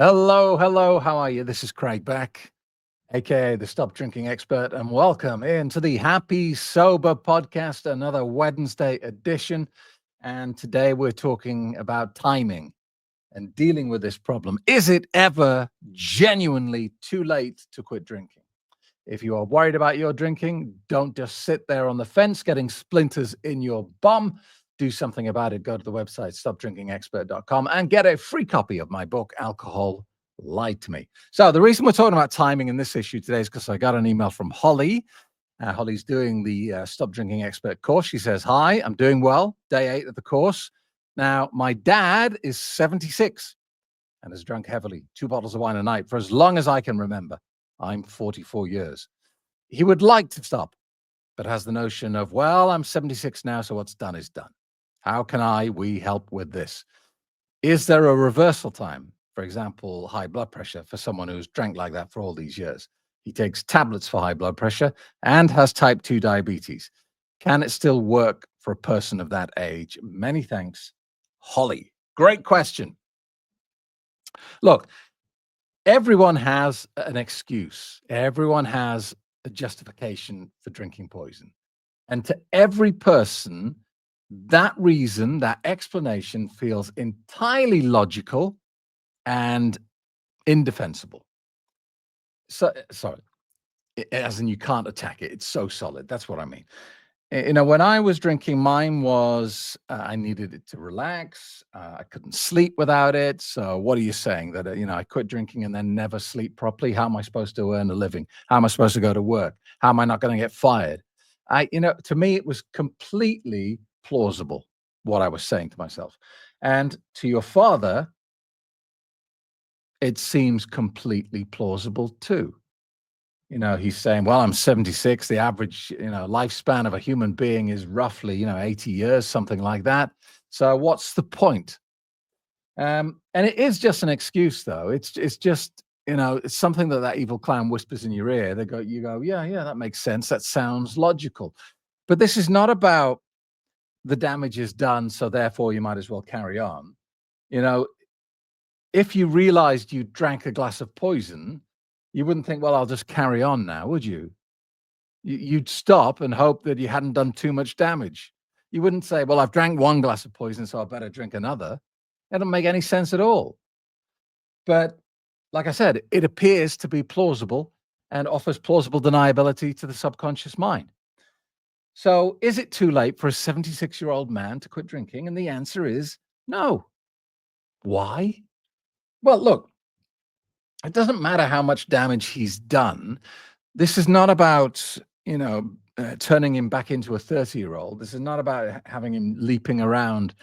Hello, hello. How are you? This is Craig Beck, aka the Stop Drinking Expert, and welcome into the Happy Sober Podcast, another Wednesday edition. And today we're talking about timing and dealing with this problem. Is it ever genuinely too late to quit drinking? If you are worried about your drinking, don't just sit there on the fence getting splinters in your bum. Do something about it. Go to the website, stopdrinkingexpert.com, and get a free copy of my book, Alcohol Lied to Me. So, the reason we're talking about timing in this issue today is because I got an email from Holly. Holly's doing the Stop Drinking Expert course. She says, "Hi, I'm doing well. Day 8 of the course. Now, my dad is 76 and has drunk heavily, 2 bottles of wine a night for as long as I can remember. I'm 44 years. He would like to stop, but has the notion of, well, I'm 76 now, so what's done is done. How can we help with this? Is there a reversal time? For example, high blood pressure for someone who's drank like that for all these years. He takes tablets for high blood pressure and has type 2 diabetes. Can it still work for a person of that age? Many thanks, Holly." Great question. Look, everyone has an excuse. Everyone has a justification for drinking poison. And to every person, that reason, that explanation feels entirely logical and indefensible. So, sorry, as in you can't attack it. It's so solid. That's what I mean. When I was drinking, mine was I needed it to relax. I couldn't sleep without it. So, what are you saying that I quit drinking and then never sleep properly? How am I supposed to earn a living? How am I supposed to go to work? How am I not going to get fired? To me, it was completely plausible what I was saying to myself, and to your father, it seems completely plausible too. He's saying, well, I'm 76. The average, lifespan of a human being is roughly, 80 years, something like that. So what's the point? And it is just an excuse, though. It's just, it's something that evil clown whispers in your ear. You go, yeah, yeah, that makes sense. That sounds logical. But this is not about the damage is done, so therefore you might as well carry on. You know, if you realized you drank a glass of poison, you wouldn't think, well, I'll just carry on now, would you? You'd stop and hope that you hadn't done too much damage. You wouldn't say, well, I've drank one glass of poison, so I better drink another. That doesn't make any sense at all. But like I said, it appears to be plausible and offers plausible deniability to the subconscious mind. So is it too late for a 76-year-old man to quit drinking? And the answer is no. Why? Well, look, it doesn't matter how much damage he's done. This is not about, turning him back into a 30-year-old. This is not about having him leaping around,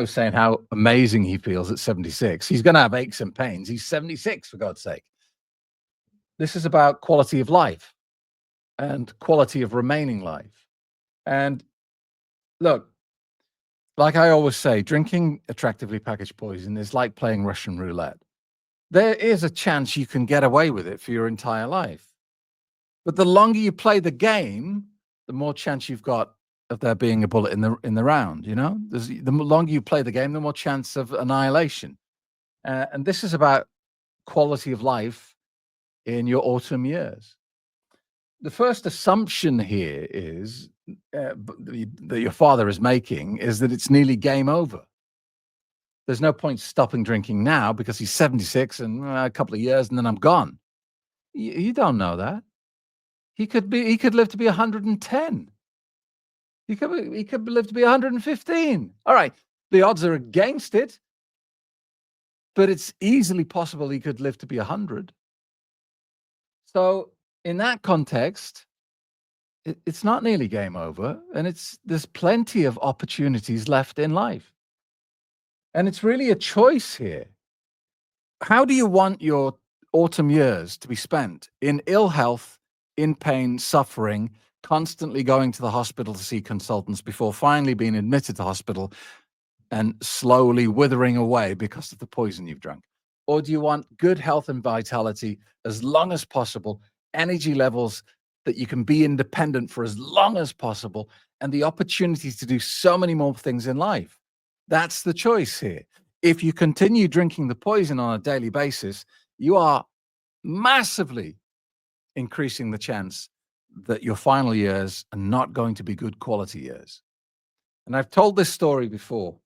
saying how amazing he feels at 76. He's going to have aches and pains. He's 76, for God's sake. This is about quality of life and quality of remaining life. And look, like I always say, drinking attractively packaged poison is like playing Russian roulette. There is a chance you can get away with it for your entire life. But the longer you play the game, the more chance you've got of there being a bullet in the round. The longer you play the game, the more chance of annihilation. And this is about quality of life in your autumn years. The first assumption here is that your father is making is that it's nearly game over. There's no point stopping drinking now because he's 76 and a couple of years and then I'm gone. You don't know that. He could live to be 110. He could live to be 115. All right. The odds are against it, but it's easily possible he could live to be 100. So in that context, it's not nearly game over, and there's plenty of opportunities left in life. And it's really a choice here. How do you want your autumn years to be spent? In ill health, in pain, suffering, constantly going to the hospital to see consultants before finally being admitted to hospital and slowly withering away because of the poison you've drunk? Or do you want good health and vitality as long as possible, energy levels that you can be independent for as long as possible, and the opportunities to do so many more things in life? That's the choice here. if you continue drinking the poison on a daily basis, you are massively increasing the chance that your final years are not going to be good quality years. And I've told this story before.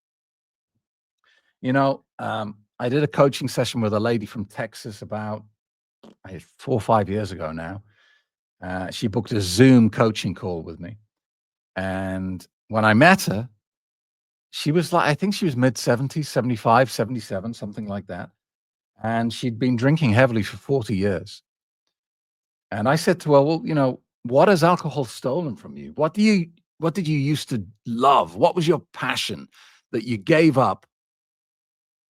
I did a coaching session with a lady from Texas about 4 or 5 years ago now. She booked a Zoom coaching call with me. And when I met her, she was like, I think she was mid-70s, 75, 77, something like that. And she'd been drinking heavily for 40 years. And I said to her, well, what has alcohol stolen from you? What did you used to love? What was your passion that you gave up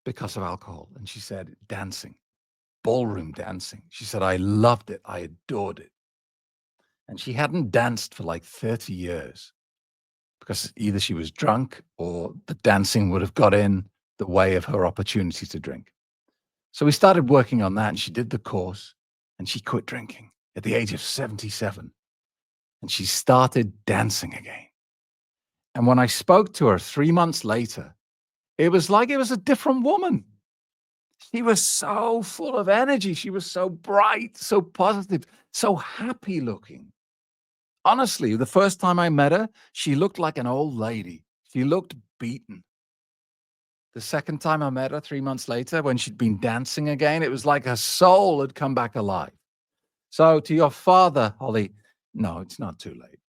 because of alcohol? And she said, dancing, ballroom dancing. She said, I loved it. I adored it. And she hadn't danced for like 30 years because either she was drunk or the dancing would have got in the way of her opportunity to drink. So we started working on that, and she did the course, and she quit drinking at the age of 77. And she started dancing again. And when I spoke to her 3 months later, it was like it was a different woman. She was so full of energy. She was so bright, so positive, so happy looking. Honestly, the first time I met her, she looked like an old lady. She looked beaten. The second time I met her 3 months later, when she'd been dancing again, it was like her soul had come back alive. So to your father, Holly, no, it's not too late.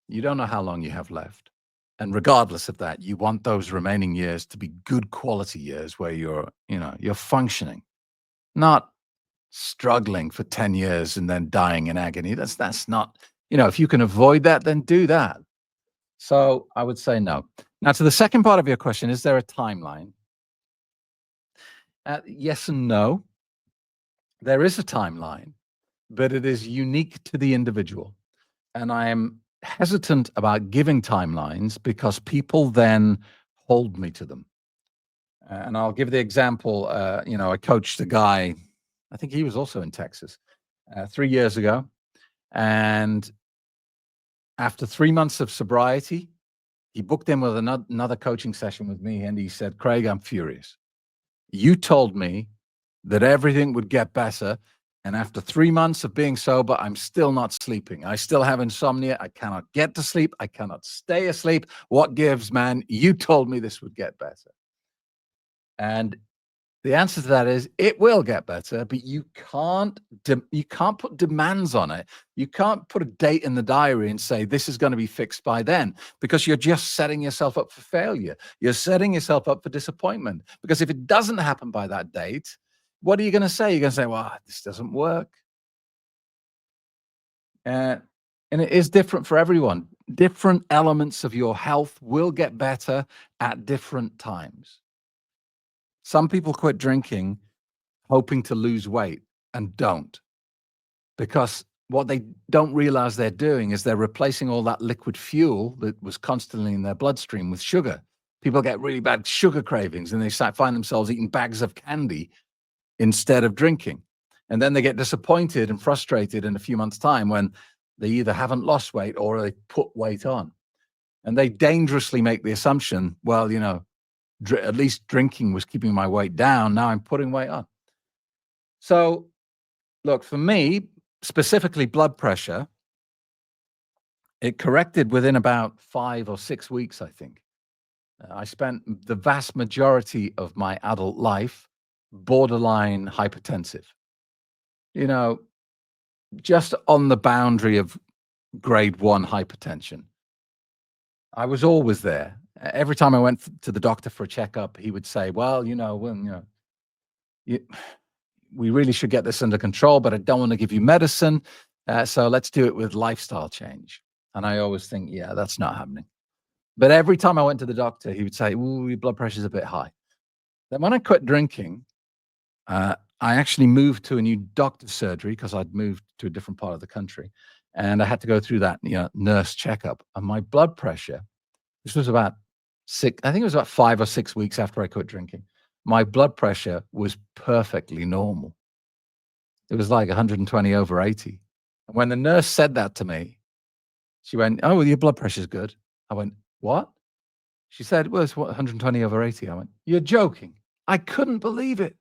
You don't know how long you have left. And regardless of that, you want those remaining years to be good quality years where you're functioning, not struggling for 10 years and then dying in agony. That's not, if you can avoid that, then do that. So I would say no. Now, to the second part of your question, is there a timeline? Yes and no. There is a timeline, but it is unique to the individual. And I am hesitant about giving timelines because people then hold me to them. And I'll give the example. I coached a guy, I think he was also in Texas, 3 years ago. And after 3 months of sobriety, he booked in with another coaching session with me. And he said, Craig, I'm furious. You told me that everything would get better. And after 3 months of being sober, I'm still not sleeping. I still have insomnia. I cannot get to sleep. I cannot stay asleep. What gives, man? You told me this would get better. And the answer to that is it will get better, but you can't put demands on it. You can't put a date in the diary and say this is going to be fixed by then, because you're just setting yourself up for failure. You're setting yourself up for disappointment, because if it doesn't happen by that date, what are you going to say? You're going to say, well, this doesn't work. And it is different for everyone. Different elements of your health will get better at different times. Some people quit drinking hoping to lose weight and don't, because what they don't realize they're doing is they're replacing all that liquid fuel that was constantly in their bloodstream with sugar. People get really bad sugar cravings and they find themselves eating bags of candy instead of drinking. And then they get disappointed and frustrated in a few months' time when they either haven't lost weight or they put weight on. And they dangerously make the assumption, well, at least drinking was keeping my weight down. Now I'm putting weight on. So, look, for me, specifically blood pressure, it corrected within about 5 or 6 weeks, I think. I spent the vast majority of my adult life borderline hypertensive, just on the boundary of grade 1 hypertension. I was always there. Every time I went to the doctor for a checkup, he would say, well, we really should get this under control, but I don't want to give you medicine. So let's do it with lifestyle change. And I always think, yeah, that's not happening. But every time I went to the doctor, he would say, ooh, your blood pressure's a bit high. Then when I quit drinking, I actually moved to a new doctor's surgery because I'd moved to a different part of the country. And I had to go through that nurse checkup. And my blood pressure, this was about 5 or 6 weeks after I quit drinking. My blood pressure was perfectly normal. It was like 120/80. And when the nurse said that to me, she went, oh, well, your blood pressure's good. I went, what? She said, well, it's what, 120 over 80. I went, you're joking. I couldn't believe it.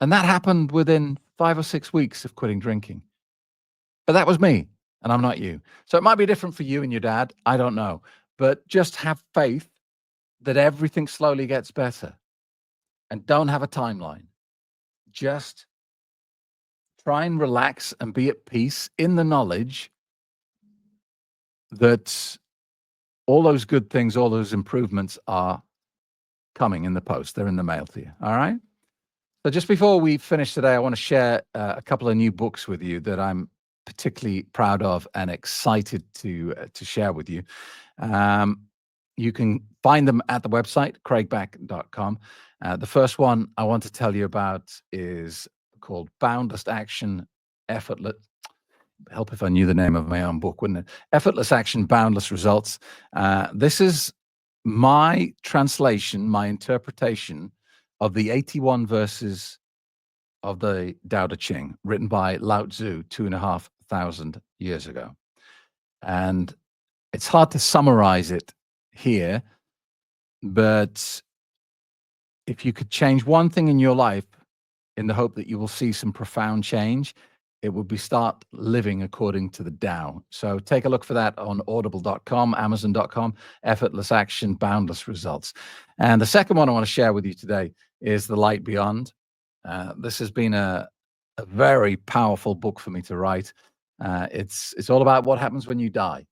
And that happened within 5 or 6 weeks of quitting drinking. But that was me, and I'm not you. So it might be different for you and your dad. I don't know. But just have faith that everything slowly gets better, and don't have a timeline. Just try and relax and be at peace in the knowledge that all those good things, all those improvements are coming in the post. They're in the mail to you. All right. So just before we finish today, I want to share a couple of new books with you that I'm particularly proud of and excited to share with you. You can find them at the website, craigback.com. The first one I want to tell you about is called Boundless Action, Effortless. Help if I knew the name of my own book, wouldn't it? Effortless Action, Boundless Results. This is my translation, my interpretation of the 81 verses of the Tao Te Ching, written by Lao Tzu 2,500 years ago. And it's hard to summarize it here, but if you could change one thing in your life in the hope that you will see some profound change, it would be start living according to the Tao. So take a look for that on audible.com, amazon.com, Effortless Action, Boundless Results. And the second one I want to share with you today is The Light Beyond. This has been a very powerful book for me to write. It's all about what happens when you die.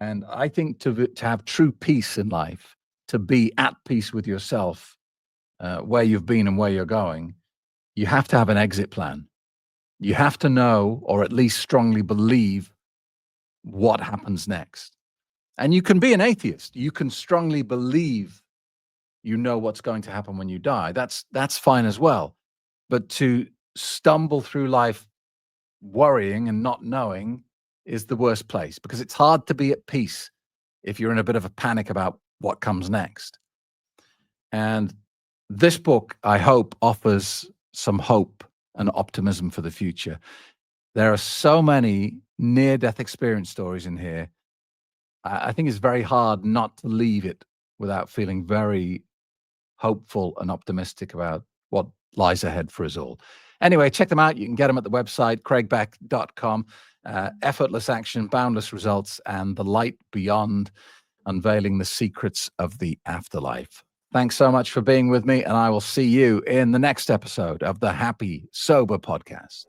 And I think to have true peace in life, to be at peace with yourself, where you've been and where you're going, you have to have an exit plan. You have to know, or at least strongly believe, what happens next. And you can be an atheist. You can strongly believe you know what's going to happen when you die. That's fine as well. But to stumble through life worrying and not knowing is the worst place, because it's hard to be at peace if you're in a bit of a panic about what comes next. And this book, I hope, offers some hope and optimism for the future. There are so many near-death experience stories in here. I think it's very hard not to leave it without feeling very hopeful and optimistic about what lies ahead for us all. Anyway, check them out. You can get them at the website, craigback.com. Effortless Action, Boundless Results, and The Light Beyond, Unveiling the Secrets of the Afterlife. Thanks so much for being with me, and I will see you in the next episode of the Happy Sober Podcast.